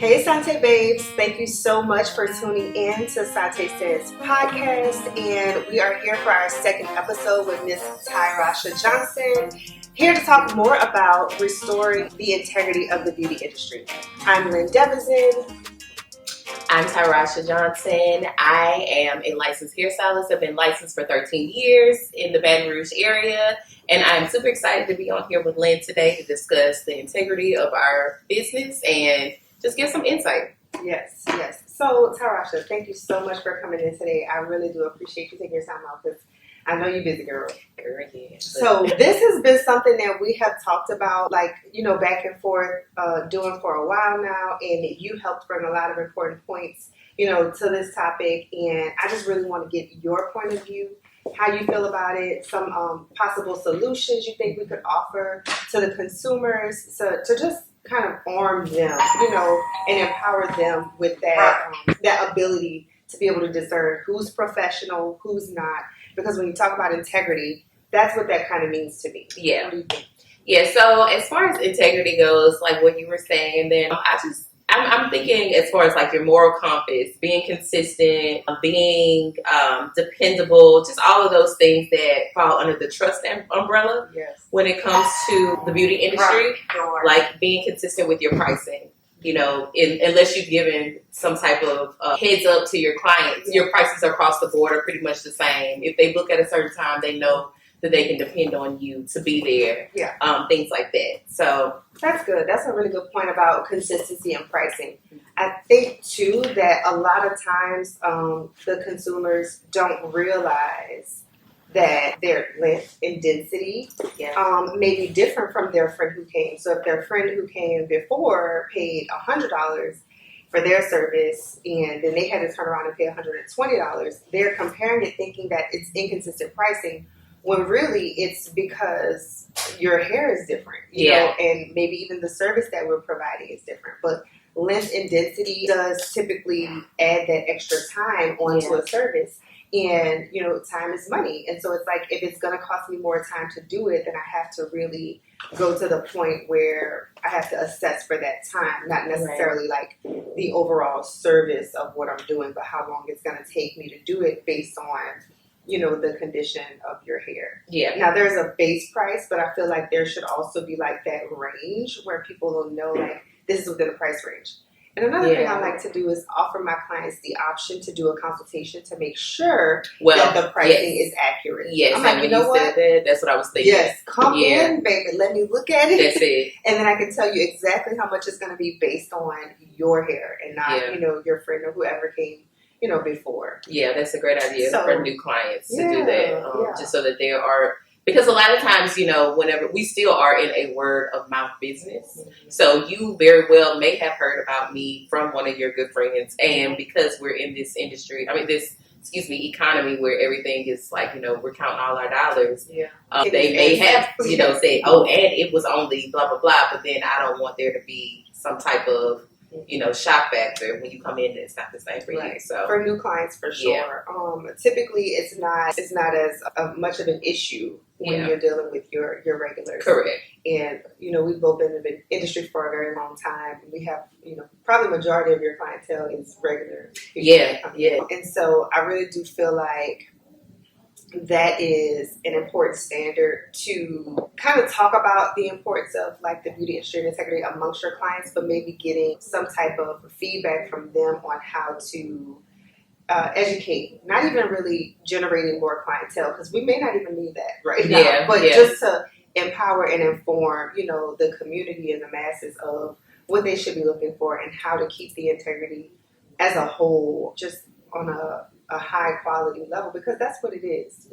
Hey Sante babes, thank you so much for tuning in to Sante Says podcast, and we are here for our second episode with Miss Tyrasha Johnson, here to talk more about restoring the integrity of the beauty industry. I'm Lynn Devizin. I'm Tyrasha Johnson. I am a licensed hairstylist. I've been licensed for 13 years in the Baton Rouge area, and I'm super excited to be on here with Lynn today to discuss the integrity of our business and just give some insight. Yes. So, Tyrasha, thank you so much for coming in today. I really do appreciate you taking your time out because I know you're busy, girl. So this has been something that we have talked about, back and forth, doing for a while now, and you helped bring a lot of important points, to this topic, and I just really want to get your point of view, how you feel about it, some possible solutions you think we could offer to the consumers, to just kind of arm them, and empower them with that ability to be able to discern who's professional, who's not. Because when you talk about integrity, that's what that kind of means to me. Yeah. What do you think? Yeah, so as far as integrity goes, like what you were saying, then I'm thinking as far as like your moral compass, being consistent, being dependable, just all of those things that fall under the trust umbrella. Yes. When it comes to the beauty industry, Right. Sure. like being consistent with your pricing. Unless you've given some type of heads up to your clients, your prices across the board are pretty much the same. If they book at a certain time, they know that they can depend on you to be there. Yeah. Things like that. So That's good. That's a really good point about consistency and pricing. I think, too, that a lot of times the consumers don't realize that their length and density may be different from their friend who came. So if their friend who came before paid $100 for their service and then they had to turn around and pay $120, they're comparing it thinking that it's inconsistent pricing, when really it's because your hair is different, you know, and maybe even the service that we're providing is different. But length and density does typically add that extra time onto a service. And, time is money. And so it's like, if it's going to cost me more time to do it, then I have to really go to the point where I have to assess for that time, not necessarily like the overall service of what I'm doing, but how long it's going to take me to do it based on, the condition of your hair. Yeah. Now there's a base price, but I feel like there should also be like that range where people will know like this is within a price range. And another thing I like to do is offer my clients the option to do a consultation to make sure that the pricing is accurate. Yes, I'm like, and when you said that, that's what I was thinking. Yes, come in, baby. Let me look at it. That's it. And then I can tell you exactly how much it's going to be based on your hair and not, your friend or whoever came, before. Yeah, that's a great idea for new clients to do that. Just so that they are... Because a lot of times, whenever we still are in a word of mouth business. Mm-hmm. So you very well may have heard about me from one of your good friends. And because we're in this industry, economy where everything is like, we're counting all our dollars. Yeah. They may have, say, oh, and it was only blah, blah, blah. But then I don't want there to be some type of, shock factor when you come in. It's not the same for you. So for new clients, for sure. Yeah. Typically, it's not as much of an issue when you're dealing with your regulars. Correct. And we've both been in the industry for a very long time. We have probably the majority of your clientele is regular people. Yeah. And so I really do feel like that is an important standard to kind of talk about the importance of like the beauty industry and integrity amongst your clients, but maybe getting some type of feedback from them on how to educate, not even really generating more clientele, because we may not even need that right now, but just to empower and inform, the community and the masses of what they should be looking for and how to keep the integrity as a whole just on a high quality level, because that's what it is.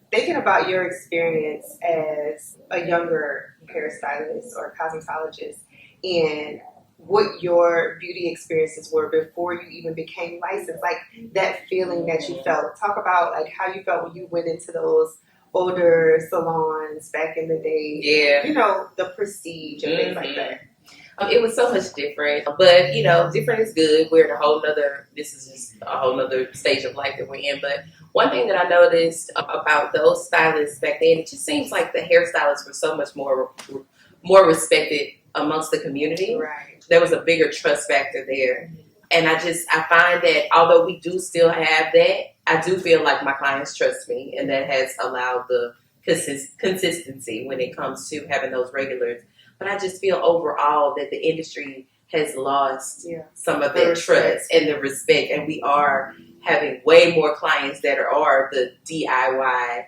Thinking about your experience as a younger hairstylist or cosmetologist and what your beauty experiences were before you even became licensed, like that feeling that you felt. Talk about like how you felt when you went into those older salons back in the day. Yeah. The prestige and things like that. It was so much different, but different is good. We're in this is just a whole nother stage of life that we're in. But one thing that I noticed about those stylists back then, it just seems like the hairstylists were so much more respected amongst the community. Right. There was a bigger trust factor there. And I find that although we do still have that, I do feel like my clients trust me, and that has allowed the consistency when it comes to having those regulars. But I just feel overall that the industry has lost some of that trust and the respect, and we are having way more clients that are the DIY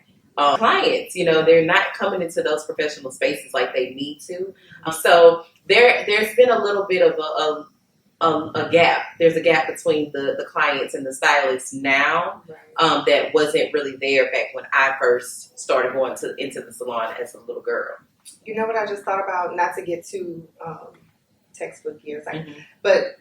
clients. You know, they're not coming into those professional spaces like they need to. So there's been a little bit of a gap. There's a gap between the clients and the stylists now that wasn't really there back when I first started going into the salon as a little girl. You know what I just thought about? Not to get too textbook here, but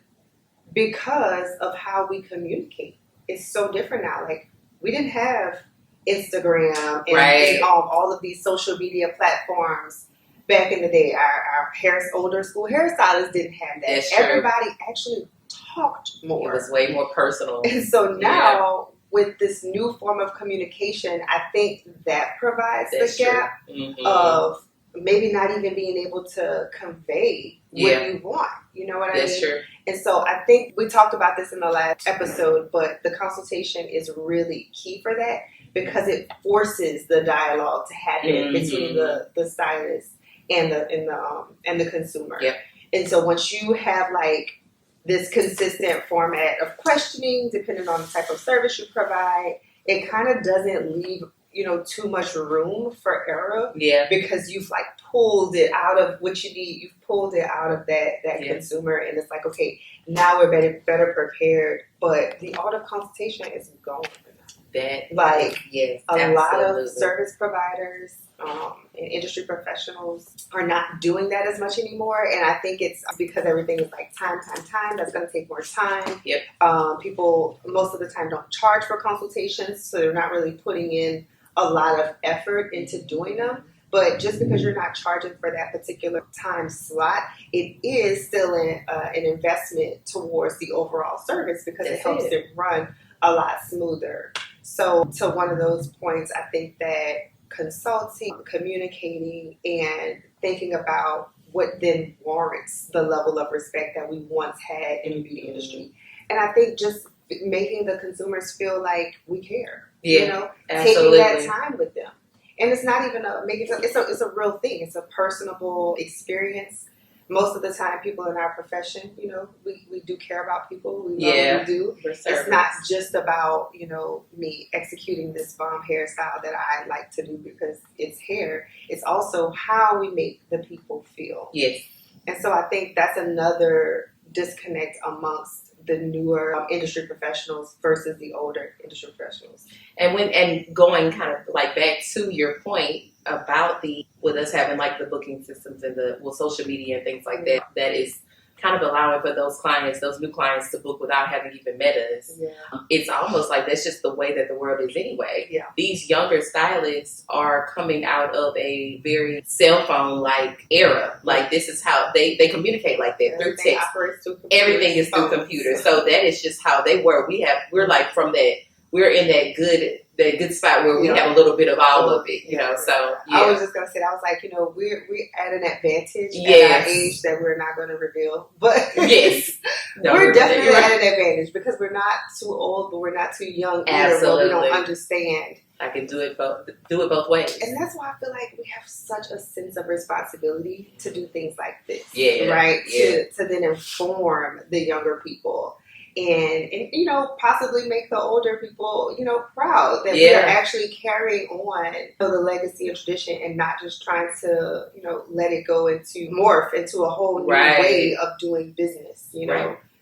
because of how we communicate, it's so different now. Like, we didn't have Instagram and all of these social media platforms back in the day. Our older school hairstylists didn't have that. Everybody actually talked more. It was way more personal. And so now, with this new form of communication, I think that provides the gap of maybe not even being able to convey what you want. You know what I mean? That's true. And so I think we talked about this in the last episode, but the consultation is really key for that, because it forces the dialogue to happen between the stylist and the consumer. Yep. And so once you have like this consistent format of questioning, depending on the type of service you provide, it kind of doesn't leave too much room for error. Yeah. Because you've like pulled it out of what you need. You've pulled it out of that consumer, and it's like, okay, now we're better prepared. But the art of consultation is gone. A lot of service providers and industry professionals are not doing that as much anymore, and I think it's because everything is like time. That's going to take more time. Yep. People most of the time don't charge for consultations, so they're not really putting in a lot of effort into doing them. But just because you're not charging for that particular time slot, it is still an investment towards the overall service, because it helps it run a lot smoother. So to one of those points, I think that consulting, communicating, and thinking about what then warrants the level of respect that we once had in the beauty industry. And I think just making the consumers feel like we care. Absolutely. Taking that time with them. And it's not even it's a real thing. It's a personable experience. Most of the time, people in our profession, we do care about people. We love what we do. It's not just about, me executing this bomb hairstyle that I like to do because it's hair. It's also how we make the people feel. Yes. And so I think that's another disconnect amongst the newer industry professionals versus the older industry professionals. And going kind of like back to your point about with us having like the booking systems and social media and things like that, that is kind of allowing for those new clients to book without having even met us. Yeah. It's almost like that's just the way that the world is anyway. Yeah. These younger stylists are coming out of a very cell phone like era. Like, this is how they communicate like that, through text. Everything is through computers. So that is just how they work. We're like from that. We're in that good spot where we have a little bit of all of it, so. Yeah. I was just going to say that. I was like, we're at an advantage at our age that we're not going to reveal. But we're definitely at an advantage because we're not too old, but we're not too young either. But we don't understand. I can do it both ways. And that's why I feel like we have such a sense of responsibility to do things like this. Yeah. Right? Yeah. To then inform the younger people. And possibly make the older people, proud that we are actually carrying on the legacy and tradition, and not just trying to, let it go morph into a whole new way of doing business,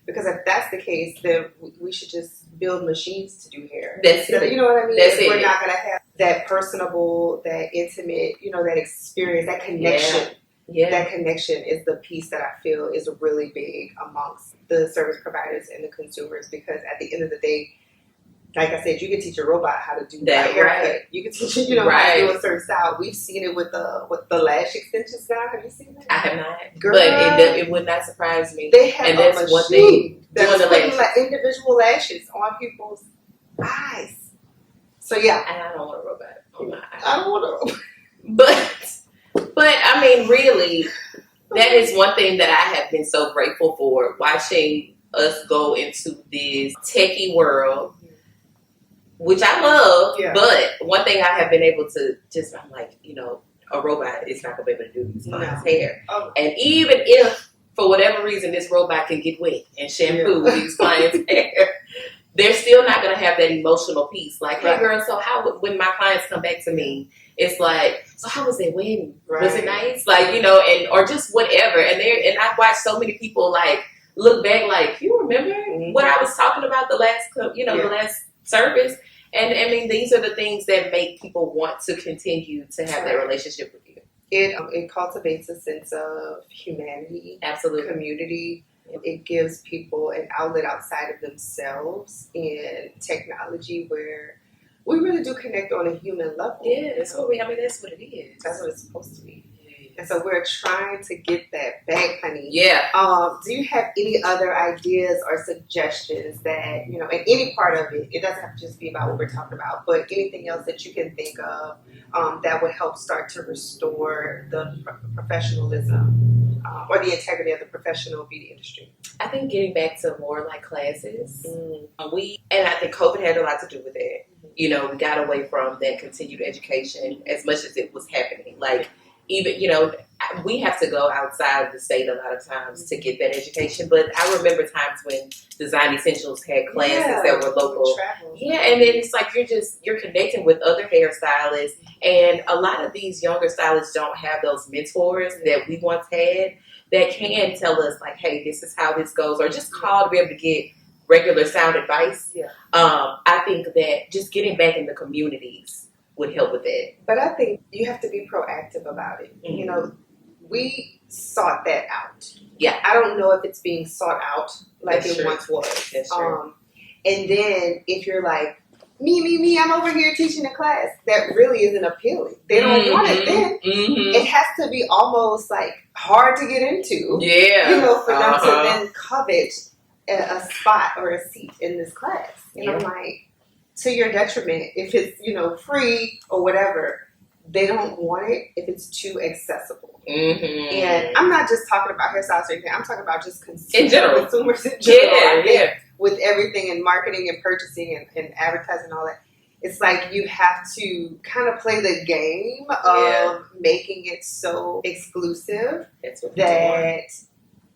Because if that's the case, then we should just build machines to do hair. You know what I mean? We're not going to have that personable, that intimate, that experience, that connection. Yeah. That connection is the piece that I feel is really big amongst the service providers and the consumers, because at the end of the day, like I said, you can teach a robot how to do that haircut. Right. You can teach it, how to do a certain style. We've seen it with the lash extensions now. Have you seen that? I have not. Girl, but it would not surprise me. They have a machine that's putting like individual lashes on people's eyes. So yeah. And I don't want a robot on my eyes. I don't want a robot. But I mean, really, That is one thing that I have been so grateful for, watching us go into this techie world, which I love. Yeah. But one thing I have been able to just, I'm like, a robot is not going to be able to do these clients' hair. Oh. And even if, for whatever reason, this robot can get wet and shampoo these clients' hair, they're still not going to have that emotional piece. Like, hey, girl, so how, when my clients come back to me, it's like, so how was their wedding? Right. Was it nice? Like, and or just whatever. And I've watched so many people like look back like, you remember what I was talking about the last, the last service? And I mean, these are the things that make people want to continue to have that relationship with you. It cultivates a sense of humanity, absolutely, community. It gives people an outlet outside of themselves in technology where we really do connect on a human level. Yeah, that's what that's what it is. That's what it's supposed to be. And so we're trying to get that back, honey. Yeah. Do you have any other ideas or suggestions that, in any part of it, it doesn't have to just be about what we're talking about, but anything else that you can think of that would help start to restore the professionalism or the integrity of the professional beauty industry? I think getting back to more like classes. And I think COVID had a lot to do with it. We got away from that continued education as much as it was happening. Like, even, we have to go outside of the state a lot of times to get that education. But I remember times when Design Essentials had classes that were local. Yeah, and then it's like you're connecting with other hairstylists. And a lot of these younger stylists don't have those mentors that we once had that can tell us, like, hey, this is how this goes. Or just call to be able to get regular sound advice. Yeah. I think that just getting back in the communities would help with it. But I think you have to be proactive about it. We sought that out. Yeah. I don't know if it's being sought out like That's it true. Once was. That's true. And then if you're like, me, I'm over here teaching a class, that really isn't appealing. They don't want it then. It has to be almost like hard to get into. Yeah. For them to then covet a spot or a seat in this class. And I'm like, to your detriment, if it's, free or whatever, they don't want it if it's too accessible. And I'm not just talking about hairstylists or anything. I'm talking about just consumers in general. Yeah. With everything in marketing and purchasing and advertising and all that. It's like you have to kind of play the game of making it so exclusive that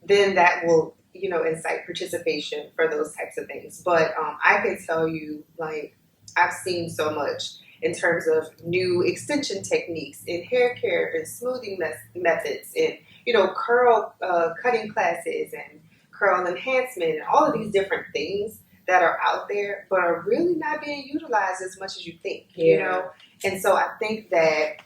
then that will, incite participation for those types of things. But I can tell you, like, I've seen so much in terms of new extension techniques in hair care and smoothing methods and, curl cutting classes and curl enhancement and all of these different things that are out there but are really not being utilized as much as you think, And so I think that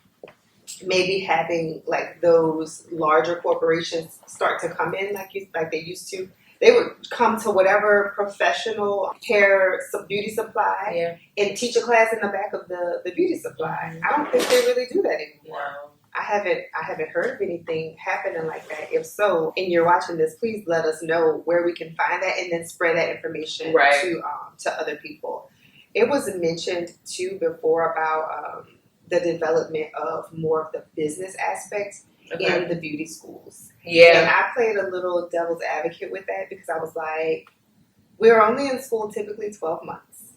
maybe having like those larger corporations start to come in like they used to. They would come to whatever professional hair beauty supply and teach a class in the back of the beauty supply. I don't think they really do that anymore. No. I haven't heard of anything happening like that. If so, and you're watching this, please let us know where we can find that and then spread that information to other people. It was mentioned too before about the development of more of the business aspects in the beauty schools. Yeah. And I played a little devil's advocate with that because I was like, we're only in school typically 12 months.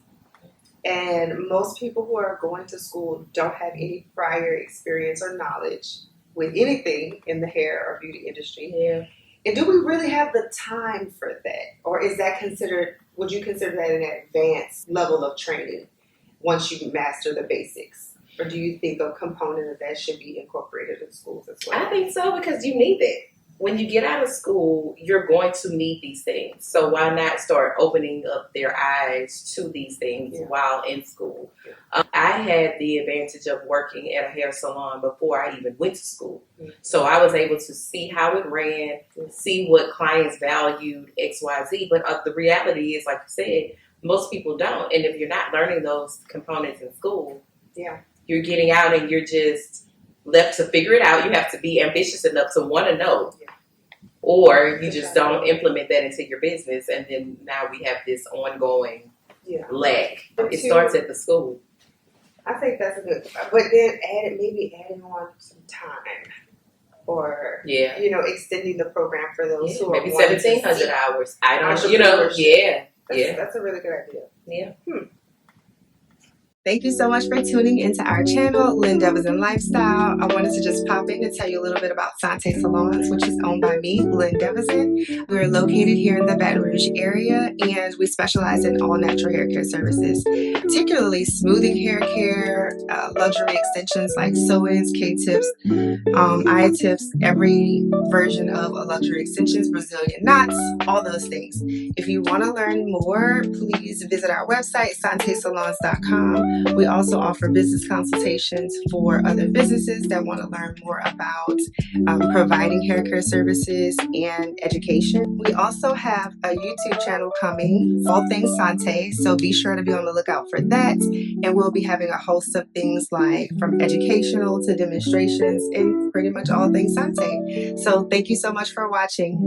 And most people who are going to school don't have any prior experience or knowledge with anything in the hair or beauty industry. Yeah. And do we really have the time for that? Or is that would you consider that an advanced level of training once you master the basics? Or do you think a component of that should be incorporated in schools as well? I think so, because you need it. When you get out of school, you're going to need these things. So why not start opening up their eyes to these things while in school? I had the advantage of working at a hair salon before I even went to school. So I was able to see how it ran, see what clients valued, X, Y, Z. But the reality is, like you said, most people don't. And if you're not learning those components in school, you're getting out and you're just left to figure it out. You have to be ambitious enough to want to know. Or you just don't implement that into your business. And then now we have this ongoing lack. It starts at the school. I think that's a good, but then adding on some time. or yeah, extending the program for those who maybe are 1,700 hours. I don't, That's a really good idea. Yeah. Thank you so much for tuning into our channel, Lynn Devas and Lifestyle. I wanted to just pop in and tell you a little bit about Sante Salons, which is owned by me, Lynn Devazin. We're located here in the Baton Rouge area, and we specialize in all natural hair care services, particularly smoothing hair care, luxury extensions like sew-ins, K-tips, eye tips, every version of a luxury extensions, Brazilian knots, all those things. If you want to learn more, please visit our website, santesalons.com. We also offer business consultations for other businesses that want to learn more about providing hair care services and education. We also have a YouTube channel coming, All Things Sante, so be sure to be on the lookout for that. And we'll be having a host of things like from educational to demonstrations and pretty much all things Sante. So thank you so much for watching.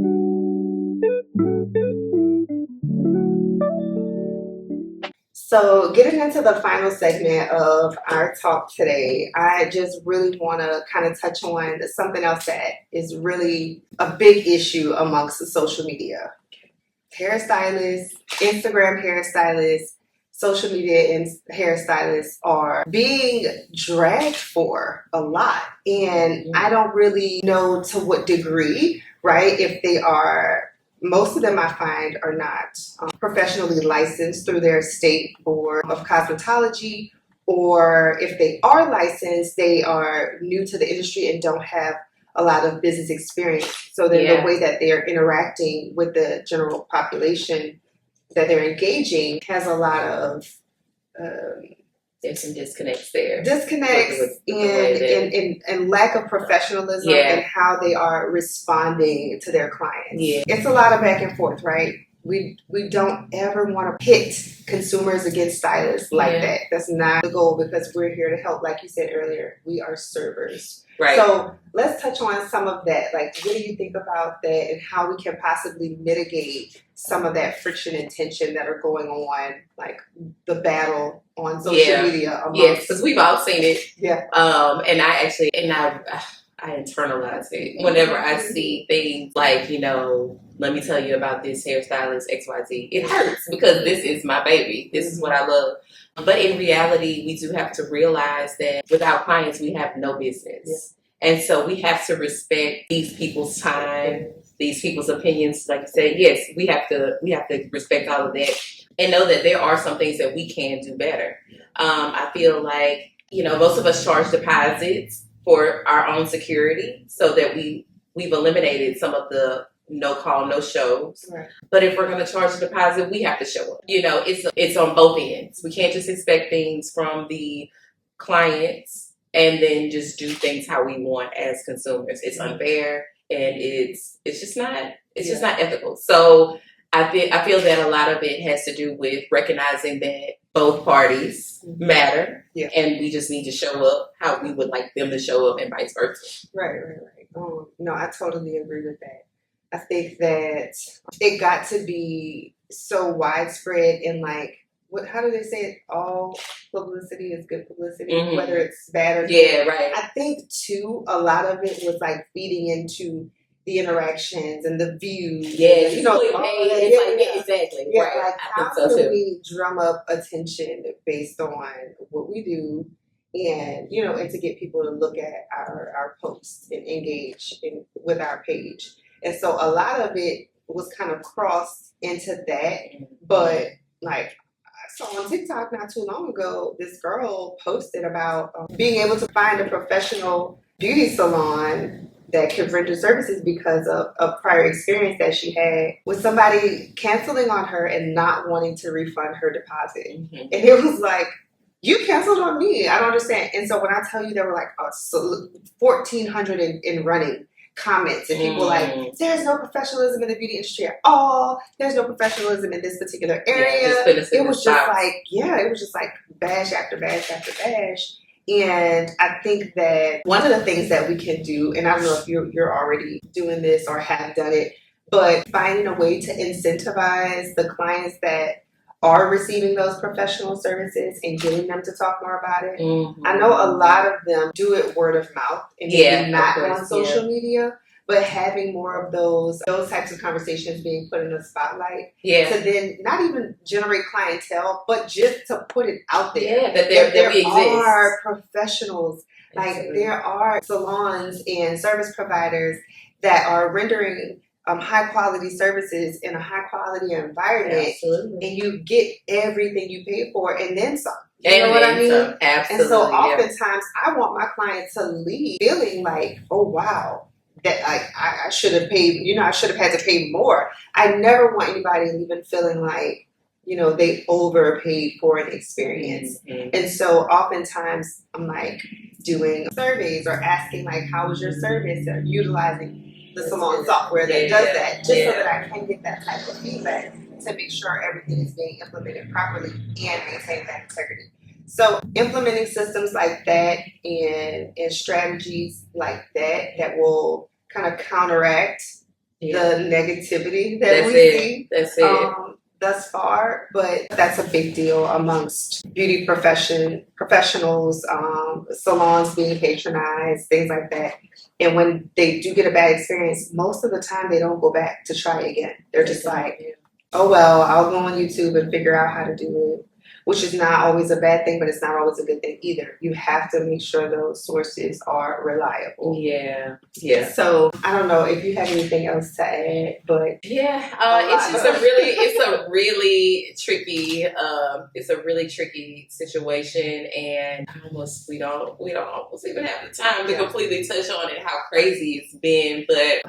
So getting into the final segment of our talk today, I just really want to kind of touch on something else that is really a big issue amongst the social media. Hairstylists, Instagram hairstylists, social media and hairstylists are being dragged for a lot. And I don't really know to what degree, right? If they are, most of them I find are not professionally licensed through their state board of cosmetology, or if they are licensed, they are new to the industry and don't have a lot of business experience. So then the way that they're interacting with the general population that they're engaging has a lot of there's some disconnects there. And lack of professionalism in how they are responding to their clients. Yeah. It's a lot of back and forth, right? We don't ever want to pit consumers against stylists like that. That's not the goal, because we're here to help. Like you said earlier, we are servers. Right. So let's touch on some of that. Like, what do you think about that, and how we can possibly mitigate some of that friction and tension that are going on, like the battle on social media? Yes, because we've all seen it. Yeah. And I internalize it whenever I see things like, let me tell you about this hairstylist XYZ. It hurts because this is my baby. This is what I love. But in reality, we do have to realize that without clients, we have no business. Yeah. And so we have to respect these people's time, these people's opinions. Like you said, yes, we have to respect all of that and know that there are some things that we can do better. I feel like, most of us charge deposits for our own security, so that we've eliminated some of the no call, no shows. Right. But if we're going to charge a deposit, we have to show up. It's on both ends. We can't just expect things from the clients and then just do things how we want as consumers. It's unfair, and it's just not ethical. So I feel that a lot of it has to do with recognizing that both parties matter, and we just need to show up how we would like them to show up, and vice versa. Right. No, I totally agree with that. I think that it got to be so widespread in, like, how do they say it? All publicity is good publicity, whether it's bad or good. Yeah, right. I think too, a lot of it was like feeding into the interactions and the views. Yeah, exactly. Yeah, right. Like, how can we drum up attention based on what we do, and and to get people to look at our posts and engage with our page. And so a lot of it was kind of crossed into that. But like, I saw on TikTok not too long ago, this girl posted about being able to find a professional beauty salon that could render services because of a prior experience that she had with somebody canceling on her and not wanting to refund her deposit. And it was like, you canceled on me. I don't understand. And so when I tell you there were like 1,400 in running comments, and people like, there's no professionalism in the beauty industry at all. There's no professionalism in this particular area. It was just like bash after bash after bash. And I think that one of the things that we can do, and I don't know if you're already doing this or have done it, but finding a way to incentivize the clients that are receiving those professional services and getting them to talk more about it. Mm-hmm. I know a lot of them do it word of mouth and maybe not on social media, but having more of those types of conversations being put in the spotlight to then not even generate clientele, but just to put it out there. Yeah, that there are professionals, like there are salons and service providers that are rendering high quality services in a high quality environment. Absolutely. And you get everything you pay for and then some. You know what I mean? Absolutely. And so oftentimes I want my client to leave feeling like, oh wow, that I should have paid, I should have had to pay more. I never want anybody leaving feeling like, they overpaid for an experience. Mm-hmm. And so oftentimes I'm like doing surveys or asking like, how was your service, or utilizing the salon software that does that, just so that I can get that type of feedback to make sure everything is being implemented properly and maintain that integrity. So implementing systems like that and strategies like that will kind of counteract the negativity that we see. That's it. Thus far, but that's a big deal amongst beauty professionals, salons being patronized, things like that. And when they do get a bad experience, most of the time they don't go back to try again. They're just like, oh well, I'll go on YouTube and figure out how to do it, which is not always a bad thing, but it's not always a good thing either. You have to make sure those sources are reliable. Yeah. So I don't know if you have anything else to add, but it's a really tricky situation, and we don't almost even have the time to completely touch on it, how crazy it's been. But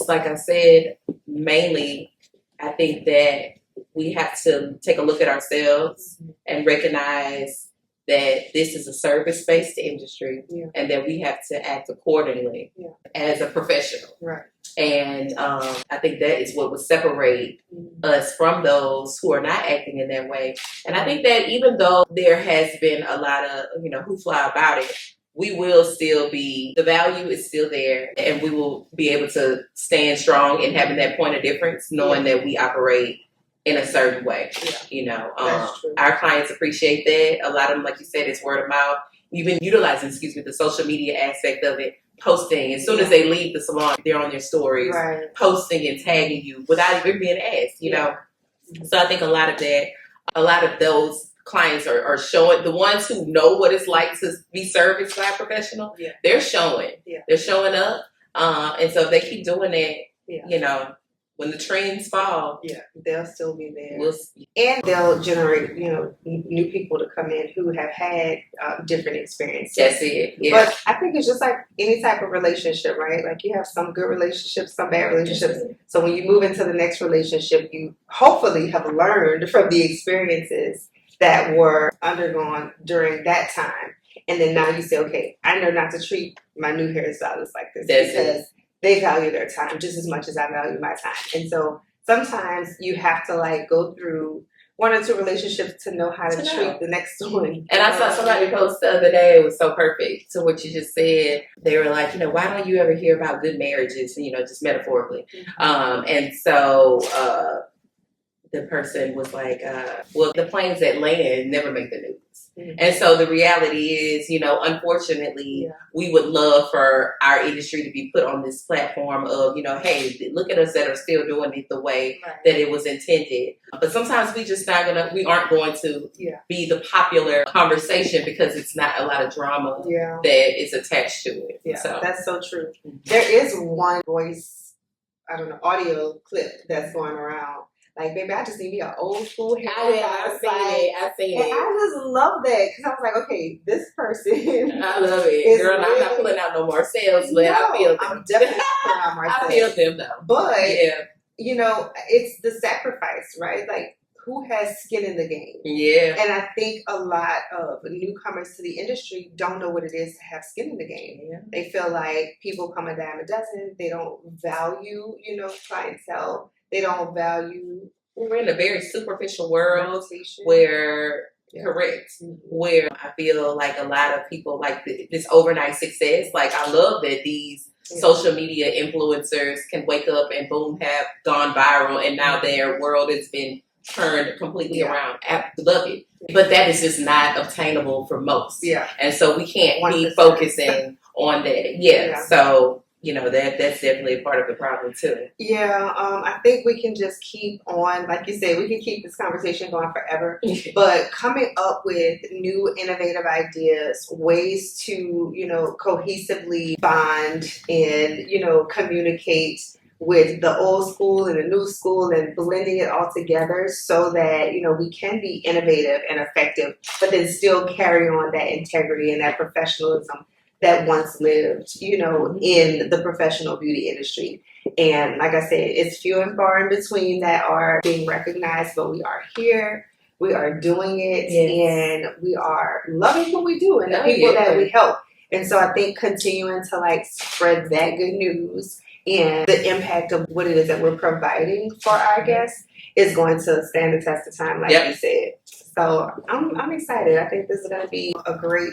like I said, mainly I think that we have to take a look at ourselves and recognize that this is a service-based industry and that we have to act accordingly as a professional. Right. And I think that is what would separate us from those who are not acting in that way. And I think that even though there has been a lot of, hoopla about it, we will still the value is still there, and we will be able to stand strong in having that point of difference, knowing that we operate in a certain way. Our clients appreciate that. A lot of them, like you said, it's word of mouth. You've been utilizing, the social media aspect of it, posting. As soon as they leave the salon, they're on their stories, posting and tagging you without even being asked, know. So I think a lot of those clients are showing, the ones who know what it's like to be serviced by a professional, they're showing. They're showing up. And so if they keep doing that, when the trends fall, they'll still be there, and they'll generate, new people to come in who have had different experiences. That's it. Yeah. But I think it's just like any type of relationship, right? Like you have some good relationships, some bad relationships. So when you move into the next relationship, you hopefully have learned from the experiences that were undergone during that time, and then now you say, okay, I know not to treat my new hairstylist like this because they value their time just as much as I value my time. And so sometimes you have to go through one or two relationships to know how to treat the next one. And I saw somebody post the other day, it was so perfect to what you just said. They were like, why don't you ever hear about good marriages, just metaphorically. And so the person was like, the planes that land never make the news. And so the reality is, unfortunately, we would love for our industry to be put on this platform of, hey, look at us that are still doing it the way that it was intended. But sometimes we aren't going to be the popular conversation because it's not a lot of drama that is attached to it. Yeah, so that's so true. There is one voice, audio clip that's going around. Like, baby, I just need me an old school hair. I seen it. And I just love that because I was like, okay, this person. I love it. Girl, I'm not pulling out no more sales, but I feel them. I'm definitely not pulling out more sales. I feel them, though. But, it's the sacrifice, right? Like, who has skin in the game? Yeah. And I think a lot of newcomers to the industry don't know what it is to have skin in the game. Yeah. They feel like people come a dime a dozen. They don't value, clientele. They don't value. We're in a very superficial world where, where I feel like a lot of people like this overnight success. Like, I love that these social media influencers can wake up and boom, have gone viral, and now their world has been turned completely around. I love it. But that is just not obtainable for most. Yeah. And so we can't 1%. be focusing on that. Yeah. So, that's definitely a part of the problem too. Yeah. I think we can just keep on, like you said, we can keep this conversation going forever, but coming up with new innovative ideas, ways to, cohesively bond and, communicate with the old school and the new school and blending it all together so that, we can be innovative and effective, but then still carry on that integrity and that professionalism that once lived, in the professional beauty industry. And like I said, it's few and far in between that are being recognized, but we are here, we are doing it, and we are loving what we do and the people that we help. And so I think continuing to spread that good news and the impact of what it is that we're providing for our guests is going to stand the test of time, like you said. So I'm excited. I think this is going to be a great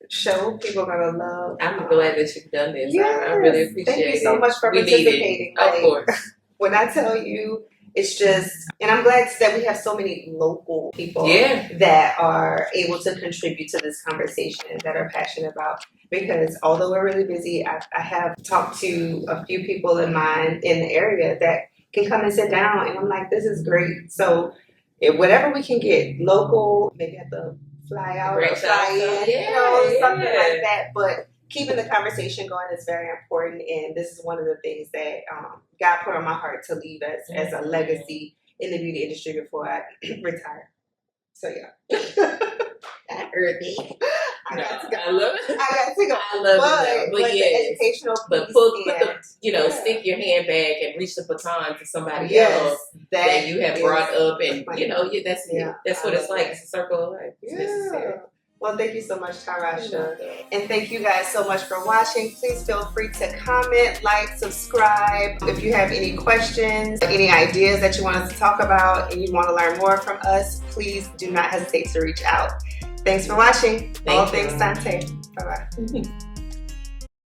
show. People are going to love. I'm glad that you've done this. Yes. I really appreciate it. Thank you so much for participating. Of course. When I tell you, it's just, and I'm glad that we have so many local people that are able to contribute to this conversation and that are passionate about. Because although we're really busy, I have talked to a few people in mind in the area that can come and sit down, and I'm like, this is great. So whatever we can get local, maybe have to fly out or fly in, something like that. But keeping the conversation going is very important, and this is one of the things that God put on my heart to leave as a legacy in the beauty industry before I retire. So that hurt me. I got to go. I love it. I got to go. I love it. But the educational piece, stick your hand back and reach the baton to somebody else that you have brought up, and that's it. That's what it's like. It's a circle of life. It's necessary. Well, thank you so much, Tarasha. And thank you guys so much for watching. Please feel free to comment, like, subscribe. If you have any questions, any ideas that you want us to talk about, and you want to learn more from us, please do not hesitate to reach out. Thanks for watching. All things Sante. Bye-bye.